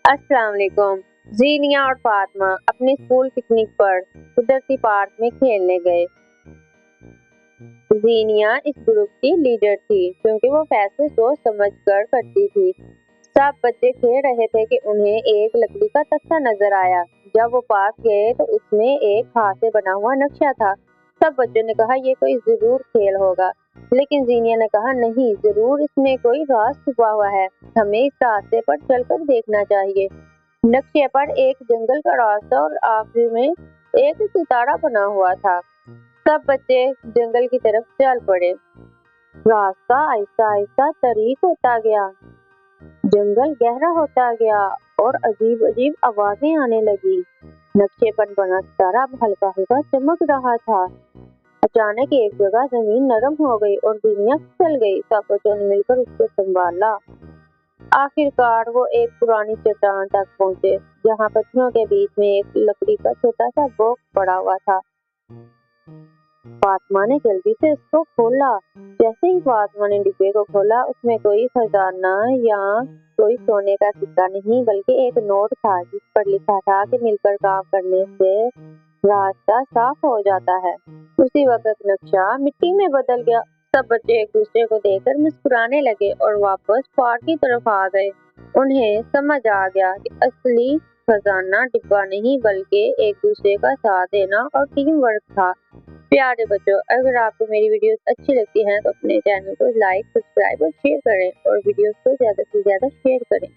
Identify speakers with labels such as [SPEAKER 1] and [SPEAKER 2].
[SPEAKER 1] अस्सलाम वालेकुम। जीनिया और फातिमा अपने स्कूल पिकनिक पर कुदरती पार्क में खेलने गए। जीनिया इस ग्रुप की लीडर थी क्योंकि वो फैसले सोच समझ कर करती थी। सब बच्चे खेल रहे थे कि उन्हें एक लकड़ी का तख्ता नजर आया। जब वो पास गए तो उसमें एक हाथ से बना हुआ नक्शा था। सब बच्चों ने कहा ये कोई जरूर खेल होगा, लेकिन जीनिया ने कहा नहीं, जरूर इसमें कोई राज छुपा हुआ है। हमें इस रास्ते पर चलकर देखना चाहिए। नक्शे पर एक जंगल का रास्ता और आखिर में एक सितारा बना हुआ था। सब बच्चे जंगल की तरफ चल पड़े। रास्ता आहिस्ता आहिस्ता तारीक होता गया, जंगल गहरा होता गया और अजीब अजीब आवाजें आने लगी। नक्शे पर बना सितारा अब हल्का हल्का चमक रहा था। अचानक एक जगह जमीन नरम हो गई और दुनिया फिसल गई। सब बच्चों ने मिलकर उसको संभाला। आखिरकार वो एक पुरानी चट्टान तक पहुंचे, जहां पत्थरों के बीच में एक लकड़ी का छोटा सा बॉक्स पड़ा हुआ था। फातिमा ने जल्दी से इसको खोला। जैसे ही फातिमा ने डिब्बे को खोला, उसमें कोई खजाना या कोई सोने का सिक्का नहीं, बल्कि एक नोट था जिस पर लिखा था कि मिलकर काम करने से रास्ता साफ हो जाता है। उसी वक्त नक्शा मिट्टी में बदल गया। सब बच्चे एक दूसरे को देखकर मुस्कुराने लगे और वापस पार्क की तरफ आ गए। उन्हें समझ आ गया कि असली खजाना डिब्बा नहीं, बल्कि एक दूसरे का साथ देना और टीम वर्क था। प्यारे बच्चों, अगर आपको मेरी वीडियोस अच्छी लगती हैं तो अपने चैनल को लाइक, सब्सक्राइब और शेयर करें और वीडियोस को ज्यादा से ज्यादा शेयर करें।